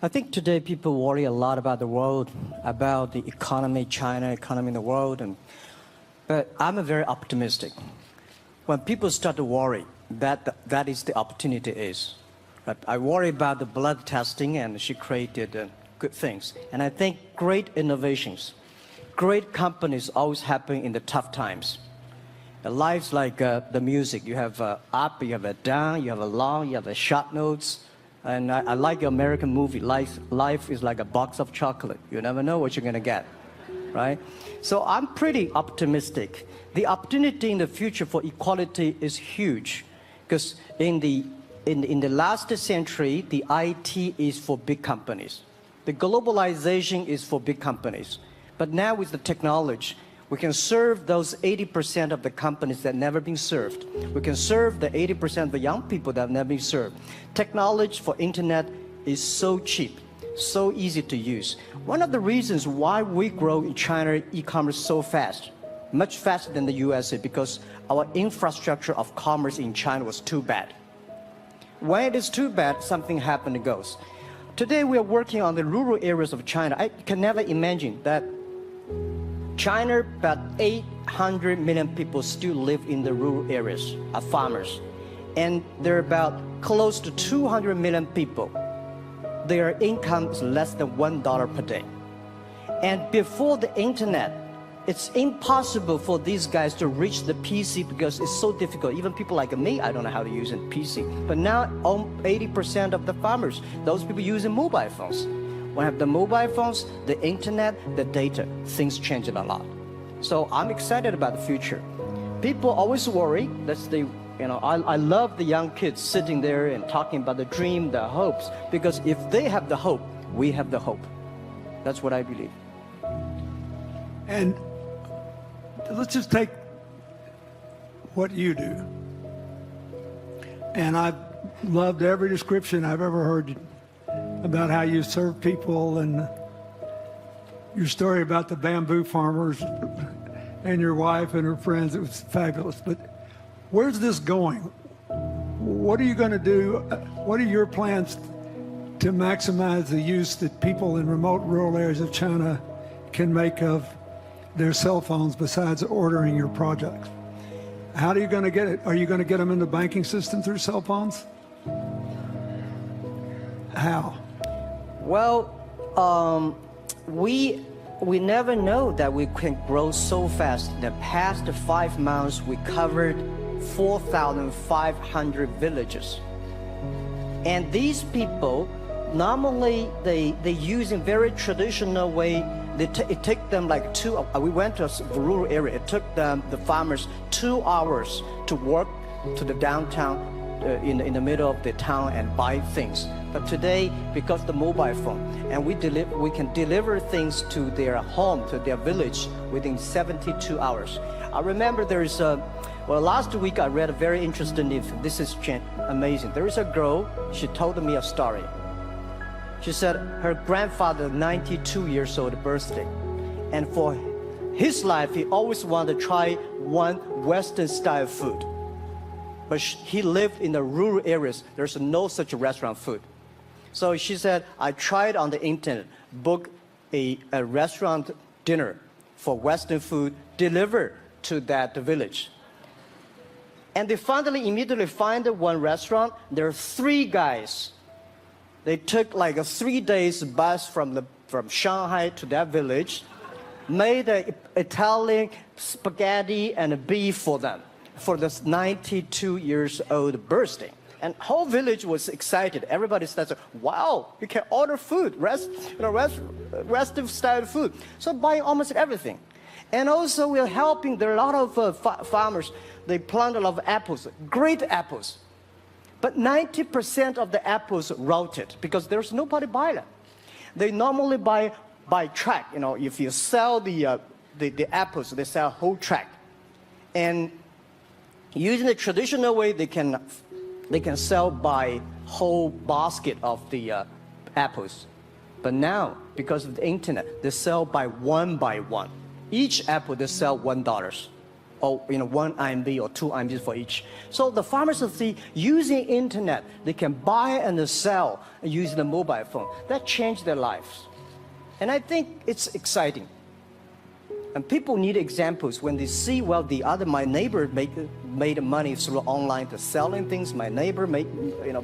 I think today people worry a lot about the world, about the economy, China economy in the world, but I'm a very optimistic. When people start to worry, that is the opportunity is. Right? I worry about the blood testing, and she created good things. And I think great innovations, great companies always happen in the tough times. Life's like the music. You have up, you have a down, you have a long, you have a short notes. And I like the American movie. Life is like a box of chocolate. You never know what you're going to get, right? So I'm pretty optimistic. The opportunity in the future for equality is huge, because in the last century, the IT is for big companies. The globalization is for big companies. But now with the technology, we can serve those 80% of the companies that never been served. We can serve the 80% of the young people that have never been served. Technology for internet is so cheap, so easy to use. One of the reasons why we grow in China e-commerce so fast, much faster than the USA, because our infrastructure of commerce in China was too bad. When it is too bad, something happens and goes. Today we are working on the rural areas of China. I can never imagine that China, about 800 million people still live in the rural areas, are farmers. And there are about close to 200 million people. Their income is less than $1 per day. And before the internet, it's impossible for these guys to reach the PC because it's so difficult. Even people like me, I don't know how to use a PC. But now 80% of the farmers, those people using mobile phones. When I have the mobile phones, the internet, the data, things change a lot. So I'm excited about the future. People always worry. I love the young kids sitting there and talking about the dream, the hopes, because if they have the hope, we have the hope. That's what I believe. And let's just take what you do. And I've loved every description I've ever heard about how you serve people, and your story about the bamboo farmers and your wife and her friends. It was fabulous. But where's this going? What are you going to do? What are your plans to maximize the use that people in remote rural areas of China can make of their cell phones besides ordering your products? How are you going to get it? Are you going to get them in the banking system through cell phones? How? Well, we never know that we can grow so fast. In the past 5 months, we covered 4,500 villages. And these people, normally they use in very traditional way. It took them like we went to a rural area. It took the farmers 2 hours to walk to the downtown in the middle of the town and buy things. But today, because of the mobile phone, and we can deliver things to their home, to their village within 72 hours. I remember last week I read a very interesting news. This is amazing. There is a girl, she told me a story. She said her grandfather, 92 years old birthday, and for his life, he always wanted to try one Western style food. But he lived in the rural areas. There's no such restaurant food. So she said, I tried on the internet, book a restaurant dinner for Western food, delivered to that village. And they finally immediately find one restaurant. There are 3 guys. They took like a 3 days bus from Shanghai to that village, made an Italian spaghetti and a beef for them for this 92 years old birthday. And whole village was excited. Everybody started, wow, you can order food, Western style food. So buying almost everything. And also we're helping, there are a lot of farmers, they plant a lot of apples, great apples. But 90% of the apples rotted because there's nobody buy them. They normally buy by track. If you sell the apples, they sell whole track. And using the traditional way, they can sell by whole basket of the apples. But now, because of the internet, they sell by one. Each apple, they sell $1. or 1 RMB or 2 RMB for each. So the farmers see using internet, they can buy and sell using the mobile phone. That changed their lives. And I think it's exciting. And people need examples when they see, well, my neighbor made money through online to selling things. My neighbor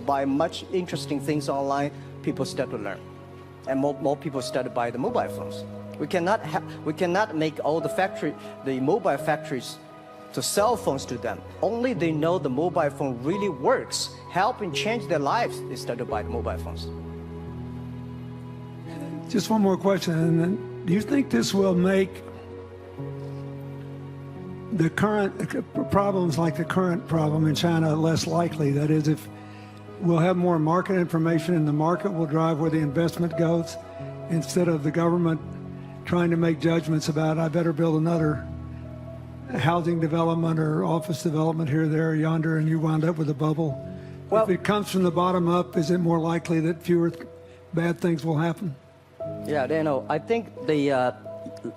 buy much interesting things online. People start to learn, and more people start to buy the mobile phones. We cannot make all the mobile factories to sell phones to them. Only they know the mobile phone really works, helping change their lives. They start to buy the mobile phones. Just one more question, and then, do you think this will make the current problems like the current problem in China less likely? That is, if we'll have more market information and the market will drive where the investment goes, instead of the government trying to make judgments about, I better build another housing development or office development here, there, yonder, and you wound up with a bubble. Well, if it comes from the bottom up, is it more likely that fewer bad things will happen? Yeah, I think the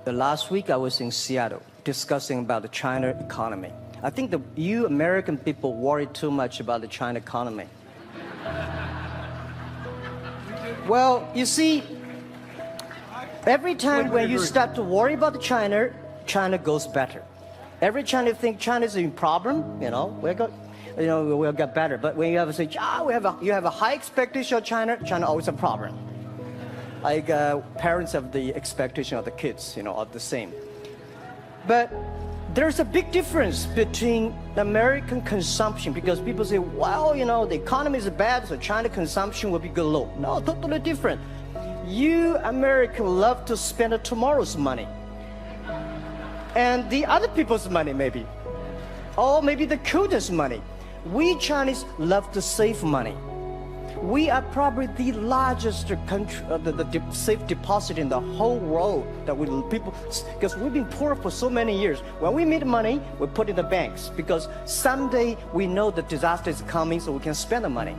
last week I was in Seattle discussing about the China economy. I think you American people worry too much about the China economy. Well, you see, every time when you start to worry about China, China goes better. Every time you think China is in problem, we'll get better. But when you have to say, you have a high expectation of China, China always a problem. Like parents have the expectation of the kids, are the same. But there's a big difference between American consumption, because people say, well, the economy is bad, so China consumption will be good low. No, totally different. You Americans love to spend tomorrow's money. And the other people's money, maybe. Or maybe the children's money. We Chinese love to save money. We are probably the largest country, the safe deposit in the whole world because we've been poor for so many years. When we make money, we put in the banks, because someday we know the disaster is coming, so we can spend the money.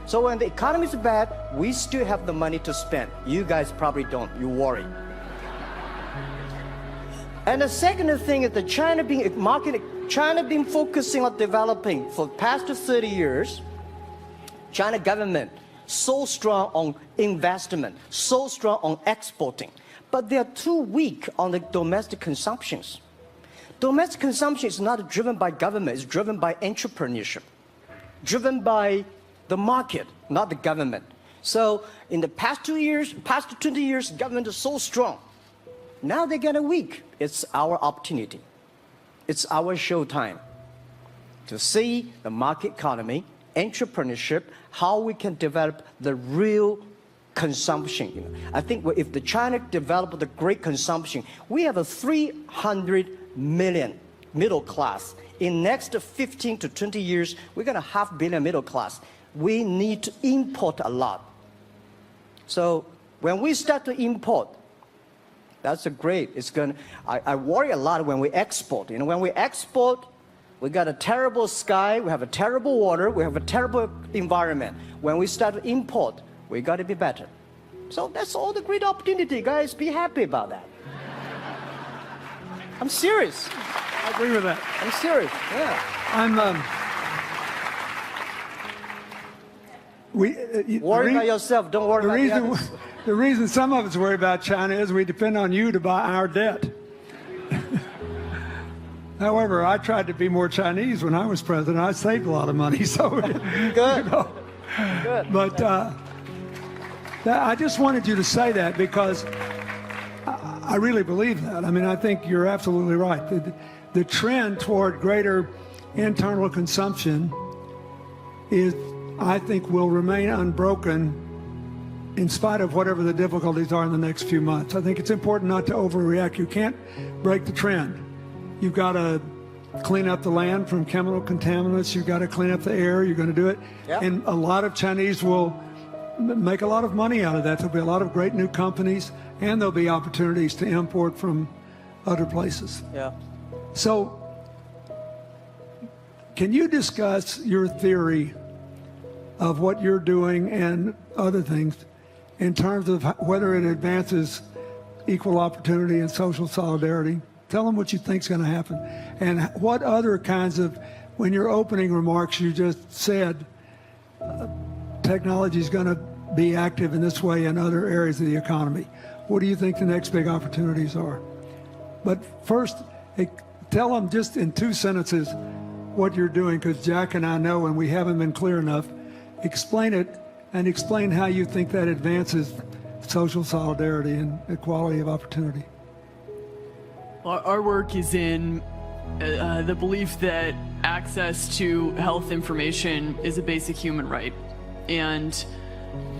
So when the economy is bad, we still have the money to spend. You guys probably don't. You worry. And the second thing is China been focusing on developing for the past 30 years. China government so strong on investment, so strong on exporting, but they are too weak on the domestic consumptions. Domestic consumption is not driven by government, it's driven by entrepreneurship, driven by the market, not the government. So in the past 20 years, government is so strong. Now they get weak. It's our opportunity. It's our showtime to see the market economy, entrepreneurship, how we can develop the real consumption. I think if the China develop the great consumption, we have a 300 million middle class. In next 15 to 20 years, we're going to have 500 million middle class. We need to import a lot. So when we start to import, that's a great. I worry a lot when we export. When we export, we got a terrible sky, we have a terrible water, we have a terrible environment. When we start to import, we got to be better. So that's all the great opportunity, guys. Be happy about that. I'm serious. I agree with that. I'm serious. Yeah. Worry about yourself. Don't worry about the others. The reason some of us worry about China is we depend on you to buy our debt. However, I tried to be more Chinese when I was president. I saved a lot of money, so good. Good. But I just wanted you to say that because I really believe that. I mean, I think you're absolutely right. The trend toward greater internal consumption I think, will remain unbroken in spite of whatever the difficulties are in the next few months. I think it's important not to overreact. You can't break the trend. You've got to clean up the land from chemical contaminants. You've got to clean up the air. You're going to do it. Yep. And a lot of Chinese will make a lot of money out of that. There'll be a lot of great new companies, and there'll be opportunities to import from other places. Yeah. So can you discuss your theory of what you're doing and other things in terms of whether it advances equal opportunity and social solidarity? Tell them what you think's going to happen. And what other kinds of, when your opening remarks, you just said technology is going to be active in this way in other areas of the economy. What do you think the next big opportunities are? But first, tell them just in 2 sentences what you're doing, because Jack and I know, and we haven't been clear enough. Explain it, and explain how you think that advances social solidarity and equality of opportunity. Our work is in the belief that access to health information is a basic human right, and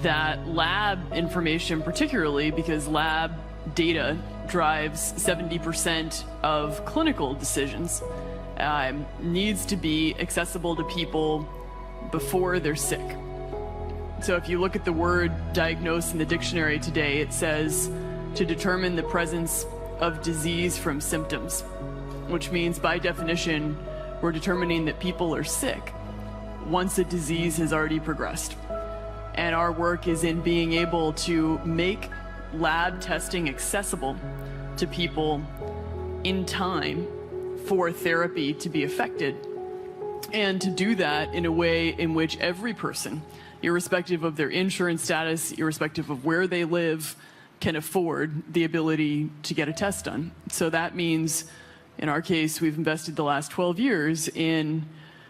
that lab information, particularly because lab data drives 70% of clinical decisions, needs to be accessible to people before they're sick. So if you look at the word diagnose in the dictionary today, it says to determine the presence of disease from symptoms, which means by definition, we're determining that people are sick once a disease has already progressed. And our work is in being able to make lab testing accessible to people in time for therapy to be effected, and to do that in a way in which every person, irrespective of their insurance status, irrespective of where they live, can afford the ability to get a test done. So that means, in our case, we've invested the last 12 years in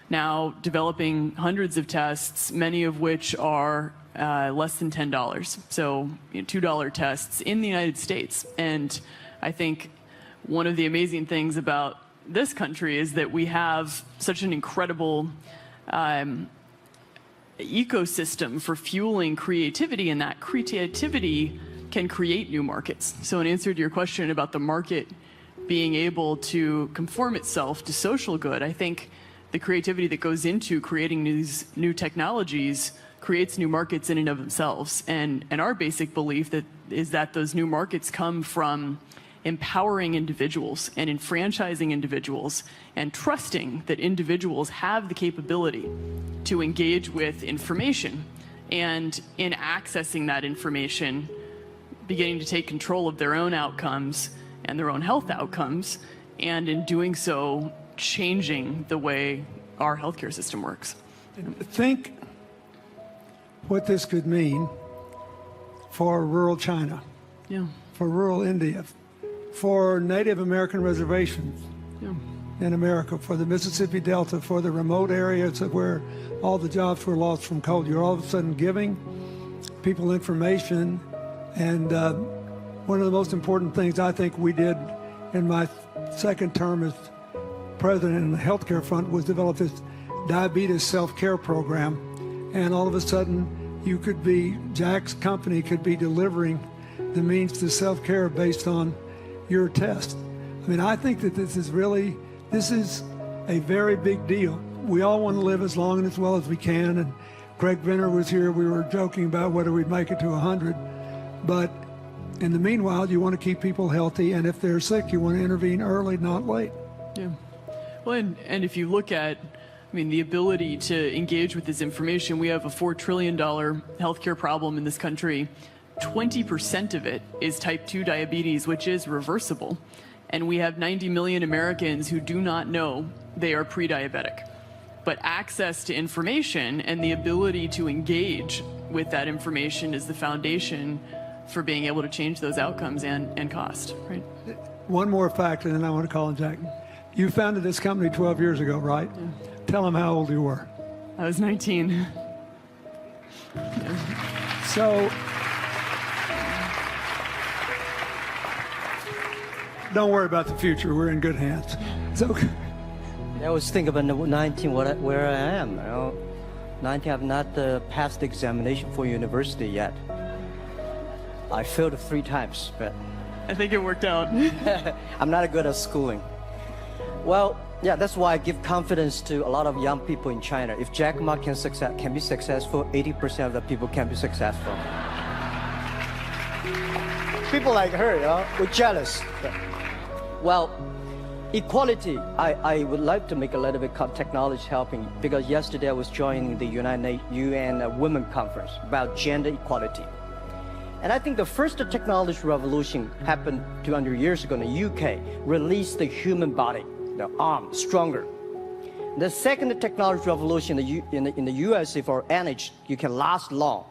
now developing hundreds of tests, many of which are less than $10. So $2 tests in the United States. And I think one of the amazing things about this country is that we have such an incredible ecosystem for fueling creativity, and that creativity can create new markets. So in answer to your question about the market being able to conform itself to social good, I think the creativity that goes into creating these new technologies creates new markets in and of themselves. And our basic belief is that those new markets come from empowering individuals and enfranchising individuals and trusting that individuals have the capability to engage with information, and in accessing that information, beginning to take control of their own outcomes and their own health outcomes, and in doing so, changing the way our healthcare system works. Think what this could mean for rural China, for rural India, for Native American reservations in America, for the Mississippi Delta, for the remote areas of where all the jobs were lost from coal. You're all of a sudden giving people information. And one of the most important things I think we did in my second term as president in the healthcare front was develop this diabetes self-care program. And all of a sudden, Jack's company could be delivering the means to self-care based on your test. I mean, I think that this is a very big deal. We all want to live as long and as well as we can. And Craig Venner was here. We were joking about whether we'd make it to 100. But in the meanwhile, you want to keep people healthy. And if they're sick, you want to intervene early, not late. Yeah. Well, and if you look at, the ability to engage with this information, we have a $4 trillion healthcare problem in this country. 20% of it is type 2 diabetes, which is reversible. And we have 90 million Americans who do not know they are pre-diabetic. But access to information and the ability to engage with that information is the foundation for being able to change those outcomes and cost, right? One more fact, and then I want to call on Jack. You founded this company 12 years ago, right? Yeah. Tell them how old you were. I was 19. So, don't worry about the future. We're in good hands. So, I always think about 19, where I am. 19, I've not passed the examination for university yet. I failed 3 times, but I think it worked out. I'm not good at schooling. Well, yeah, that's why I give confidence to a lot of young people in China. If Jack Ma can be successful, 80% of the people can be successful. People like her, we're jealous. Well, equality, I would like to make a little bit of technology helping, because yesterday I was joining the UN Women Conference about gender equality. And I think the first technology revolution happened 200 years ago in the UK, released the human body, the arm, stronger. The second technology revolution in the USA for energy, you can last long.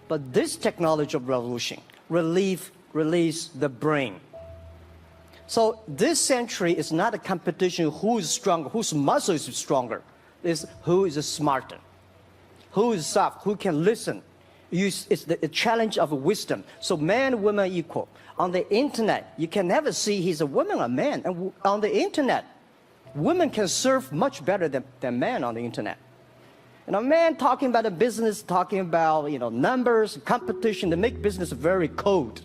But this technology revolution release the brain. So this century is not a competition who is stronger, whose muscle is stronger. It's who is smarter, who is soft, who can listen. It's the challenge of wisdom. So man, woman equal. On the internet, you can never see he's a woman or man. And on the internet, women can serve much better than men on the internet. And a man talking about a business, talking about numbers, competition, they make business very cold.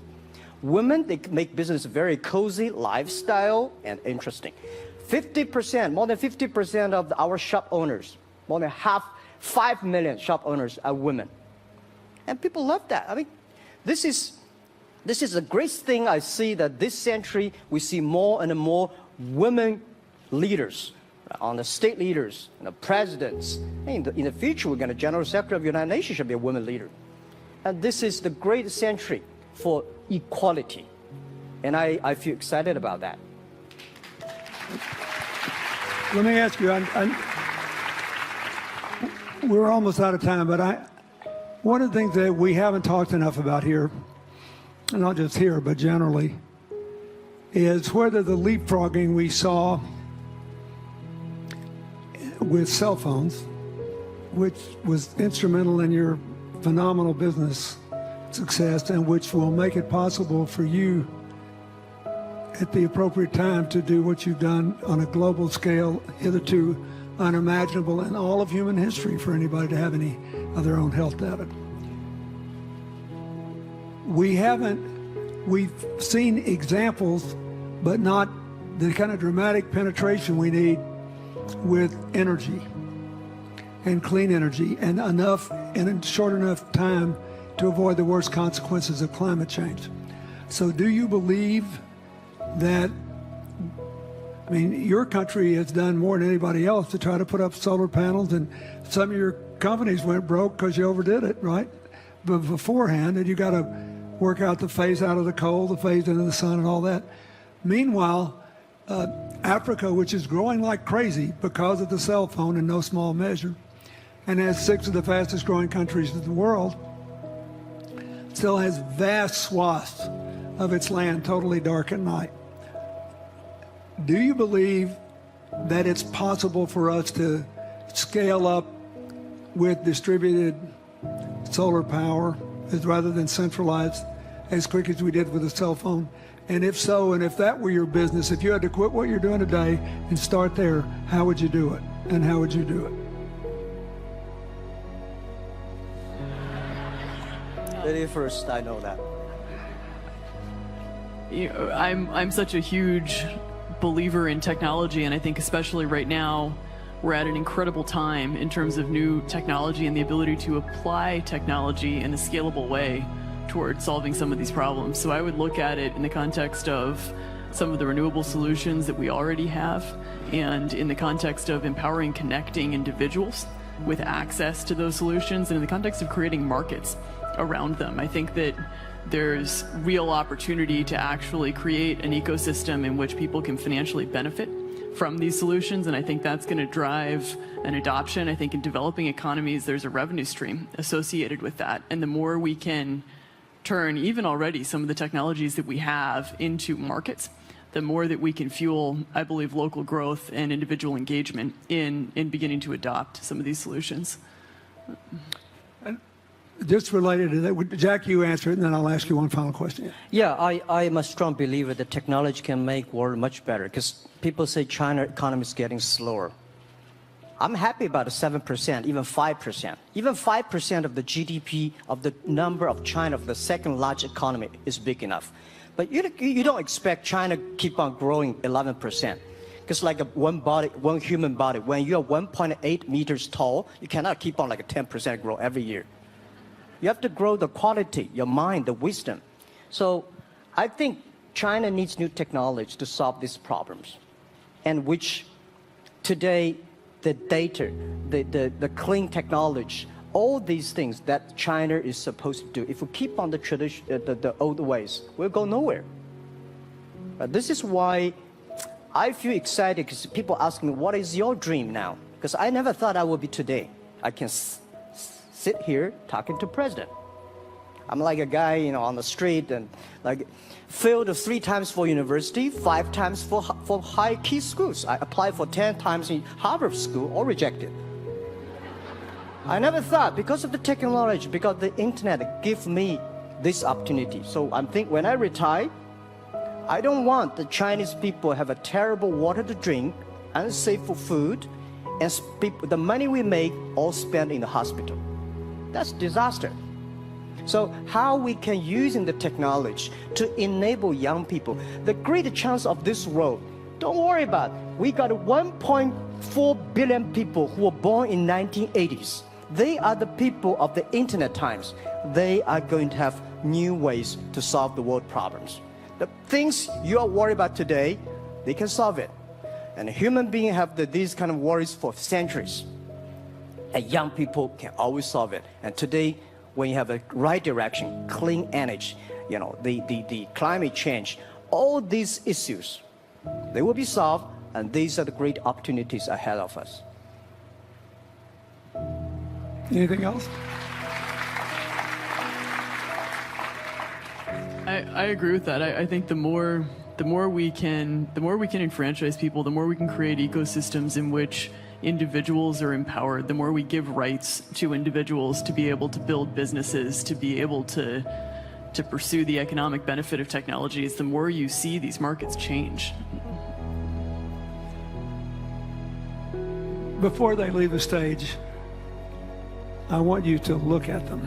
Women, they make business very cozy, lifestyle, and interesting. 50%, more than 50% of our shop owners, more than 5 million shop owners are women. And people love that. I mean, this is a great thing. I see that this century, we see more and more women leaders, on the state leaders, presidents. In the future, we're going to General Secretary of the United Nations should be a woman leader. And this is the great century for equality. And I feel excited about that. Let me ask you, we're almost out of time, but one of the things that we haven't talked enough about here, and not just here, but generally, is whether the leapfrogging we saw with cell phones, which was instrumental in your phenomenal business success and which will make it possible for you at the appropriate time to do what you've done on a global scale, hitherto unimaginable in all of human history for anybody to have any of their own health data. We've seen examples, but not the kind of dramatic penetration we need with energy and clean energy and enough in a short enough time to avoid the worst consequences of climate change. So do you believe that, I mean, your country has done more than anybody else to try to put up solar panels, and some of your companies went broke because you overdid it, right? But beforehand, and you got to work out the phase out of the coal, the phase into the sun and all that. Meanwhile, Africa, which is growing like crazy because of the cell phone in no small measure, and has 6 of the fastest growing countries in the world, still has vast swaths of its land totally dark at night. Do you believe that it's possible for us to scale up with distributed solar power rather than centralized as quick as we did with the cell phone? And if so, and if that were your business, if you had to quit what you're doing today and start there, how would you do it? And how would you do it? Very first, I know that. I'm such a huge believer in technology, and I think especially right now, we're at an incredible time in terms of new technology and the ability to apply technology in a scalable way towards solving some of these problems. So I would look at it in the context of some of the renewable solutions that we already have, and in the context of empowering, connecting individuals with access to those solutions, and in the context of creating markets around them. I think that there's real opportunity to actually create an ecosystem in which people can financially benefit from these solutions, and I think that's going to drive an adoption. I think in developing economies, there's a revenue stream associated with that, and the more we can turn even already some of the technologies that we have into markets, the more that we can fuel, I believe, local growth and individual engagement in beginning to adopt some of these solutions. Just related to that, Jack, you answer it, and then I'll ask you one final question. Yeah, I am a strong believer that technology can make world much better, because people say China economy is getting slower. I'm happy about the 7%, even 5%. Even 5% of the GDP of the number of China, of the second largest economy, is big enough. But you don't expect China to keep on growing 11%. Because like one human body, when you're 1.8 meters tall, you cannot keep on like a 10% grow every year. You have to grow the quality, your mind, the wisdom. So I think China needs new technology to solve these problems, and which today the data, the clean technology all these things that China is supposed to do, if we keep on the tradition, the old ways, we'll go nowhere. This is why I feel excited, because people ask me, what is your dream now? Because I never thought I would be today. I can sit here talking to president. I'm like a guy, you know, on the street and like failed 3 times for university, 5 times for high key schools. I applied for 10 times in Harvard school, all rejected. I never thought, because of the technology, because the internet give me this opportunity. So I'm thinking when I retire, I don't want the Chinese people have a terrible water to drink, unsafe for food, and the money we make all spent in the hospital. That's disaster. So how we can use the technology to enable young people, the great chance of this world, don't worry about it. We got 1.4 billion people who were born in 1980s. They are the people of the internet times. They are going to have new ways to solve the world problems. The things you are worried about today, they can solve it. And human beings have these kind of worries for centuries. And young people can always solve it. And today, when you have a right direction, clean energy, you know, the climate change, all these issues, they will be solved, and these are the great opportunities ahead of us. Anything else? I agree with that. I think the more we can enfranchise people, the more we can create ecosystems in which individuals are empowered, the more we give rights to individuals to be able to build businesses, to be able to pursue the economic benefit of technologies, the more you see these markets change. Before they leave the stage, I want you to look at them.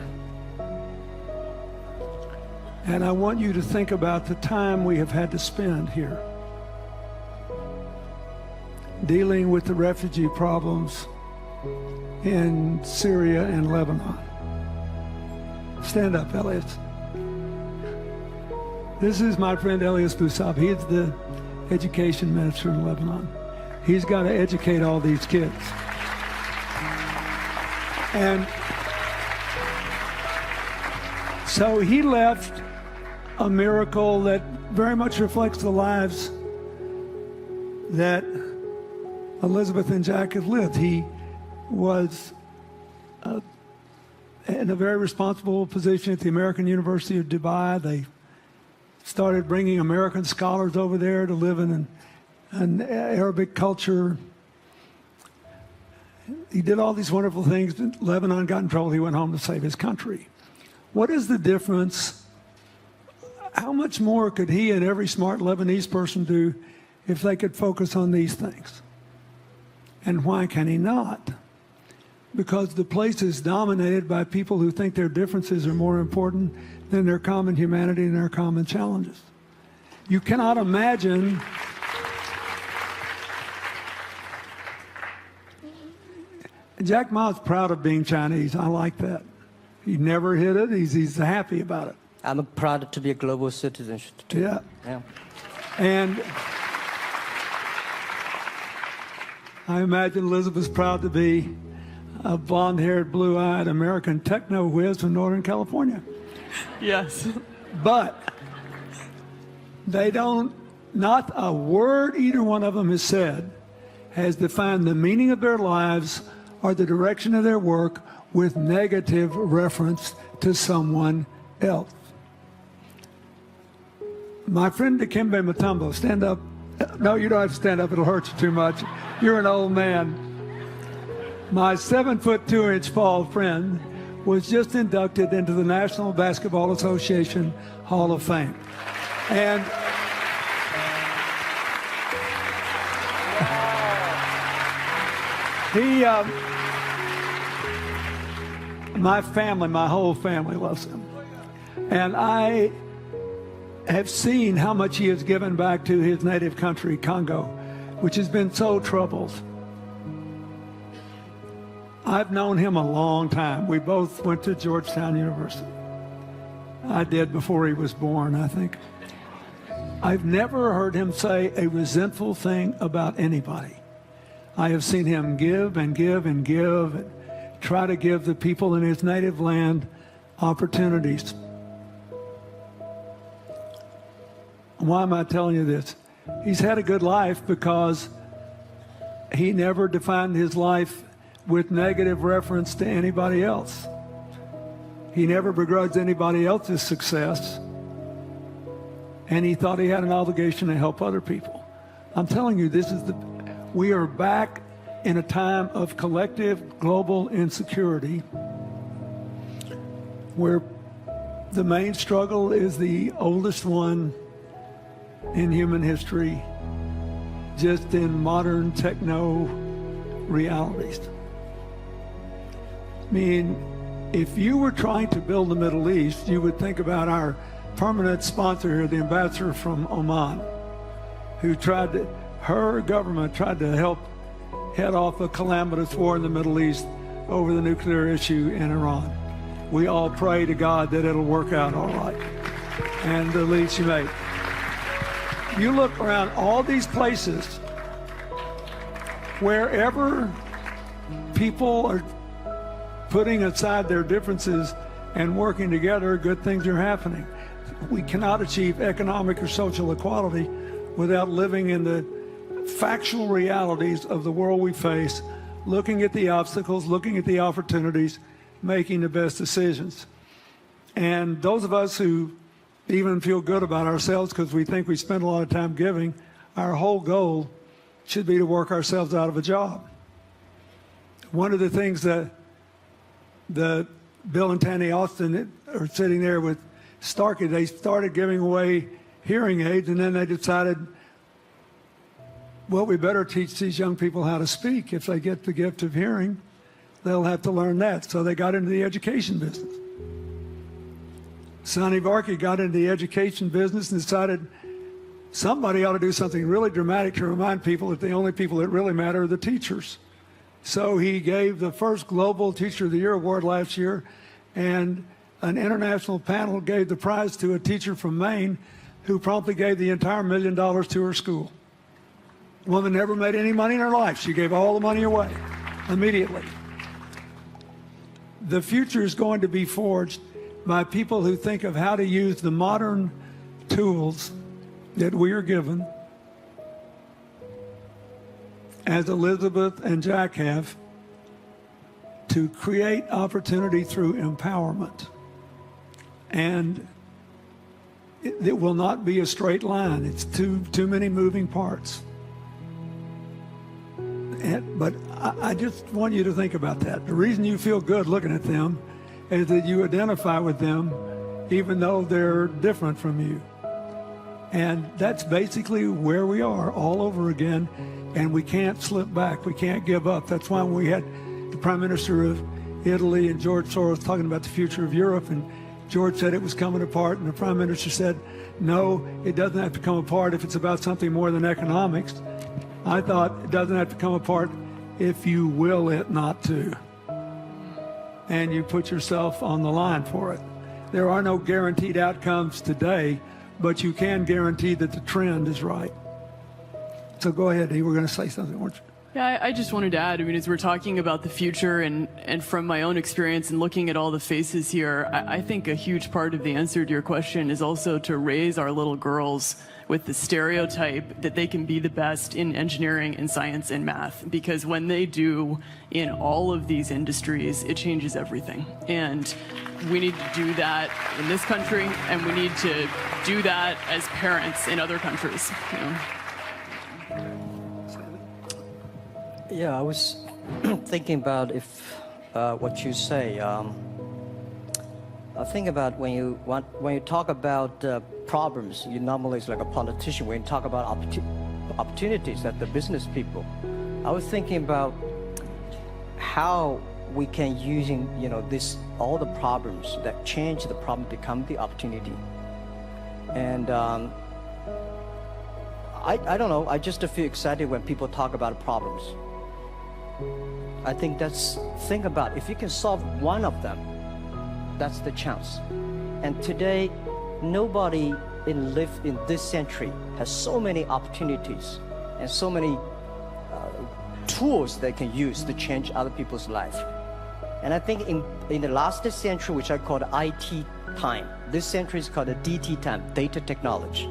And I want you to think about the time we have had to spend here dealing with the refugee problems in Syria and Lebanon. Stand up, Elias. This is my friend Elias Bousab. He is the education minister in Lebanon. He's got to educate all these kids. And so he left a miracle that very much reflects the lives that Elizabeth and Jack have lived. He was in a very responsible position at the American University of Dubai. They started bringing American scholars over there to live in an Arabic culture. He did all these wonderful things. Lebanon got in trouble. He went home to save his country. What is the difference? How much more could he and every smart Lebanese person do if they could focus on these things? And why can he not? Because the place is dominated by people who think their differences are more important than their common humanity and their common challenges. You cannot imagine Jack Ma's proud of being Chinese. I like that. He never hid it. He's happy about it. I'm proud to be a global citizen too. Yeah. Yeah. And I imagine Elizabeth's proud to be a blonde-haired, blue-eyed American techno whiz from Northern California. Yes. But they don't, not a word either one of them has said has defined the meaning of their lives or the direction of their work with negative reference to someone else. My friend Dikembe Mutombo, stand up. No, you don't have to stand up. It'll hurt you too much. You're an old man. My 7'2" tall friend was just inducted into the National Basketball Association Hall of Fame. And he, my family, my whole family loves him. And I have seen how much he has given back to his native country, Congo, which has been so troubled. I've known him a long time. We both went to Georgetown University. I did before he was born, I think. I've never heard him say a resentful thing about anybody. I have seen him give and give and give, and try to give the people in his native land opportunities. Why am I telling you this? He's had a good life because he never defined his life with negative reference to anybody else. He never begrudged anybody else's success, and he thought he had an obligation to help other people. I'm telling you, we are back in a time of collective global insecurity where the main struggle is the oldest one in human history, just in modern techno realities. I mean, if you were trying to build the Middle East, you would think about our permanent sponsor here, the ambassador from Oman, who her government tried to help head off a calamitous war in the Middle East over the nuclear issue in Iran. We all pray to God that it'll work out all right. And the least you make. You look around all these places, wherever people are putting aside their differences and working together, good things are happening. We cannot achieve economic or social equality without living in the factual realities of the world we face, looking at the obstacles, looking at the opportunities, making the best decisions. And those of us who even feel good about ourselves because we think we spend a lot of time giving, our whole goal should be to work ourselves out of a job. One of the things that Bill and Tanny Austin are sitting there with Starkey, they started giving away hearing aids, and then they decided, well, we better teach these young people how to speak. If they get the gift of hearing, they'll have to learn that. So they got into the education business. Sonny Varkey got into the education business and decided somebody ought to do something really dramatic to remind people that the only people that really matter are the teachers. So he gave the first Global Teacher of the Year award last year, and an international panel gave the prize to a teacher from Maine who promptly gave the entire $1 million to her school. The woman never made any money in her life. She gave all the money away immediately. The future is going to be forged by people who think of how to use the modern tools that we are given, as Elizabeth and Jack have, to create opportunity through empowerment. And it will not be a straight line. It's too many moving parts. But I just want you to think about that. The reason you feel good looking at them is that you identify with them even though they're different from you. And that's basically where we are all over again, and we can't slip back. We can't give up. That's why we had the Prime Minister of Italy and George Soros talking about the future of Europe, and George said it was coming apart, and the Prime Minister said, no, it doesn't have to come apart if it's about something more than economics. I thought it doesn't have to come apart if you will it not to, and you put yourself on the line for it. There are no guaranteed outcomes today, but you can guarantee that the trend is right. So go ahead, you were going to say something, weren't you? Yeah, I just wanted to add, I mean, as we're talking about the future and from my own experience and looking at all the faces here, I think a huge part of the answer to your question is also to raise our little girls with the stereotype that they can be the best in engineering and science and math, because when they do in all of these industries, it changes everything. And we need to do that in this country, and we need to do that as parents in other countries. You know? Yeah, I was thinking about what you say. I think about when you talk about problems, you normally it's like a politician. When you talk about opportunities that the business people, I was thinking about how we can using all the problems that change the problem become the opportunity. And I don't know. I just feel excited when people talk about problems. I think think about if you can solve one of them, that's the chance. And today, nobody live in this century has so many opportunities and so many tools they can use to change other people's life. And I think in the last century, which I call the IT time, this century is called the DT time, data technology.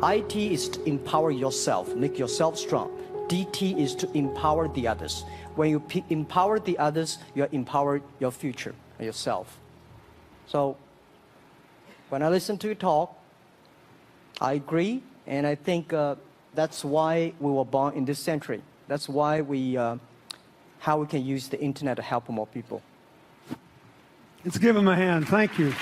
IT is to empower yourself, make yourself strong. DT is to empower the others. When you empower the others, you empower your future and yourself. So when I listen to you talk, I agree, and I think that's why we were born in this century. That's why how we can use the internet to help more people. Let's give him a hand. Thank you.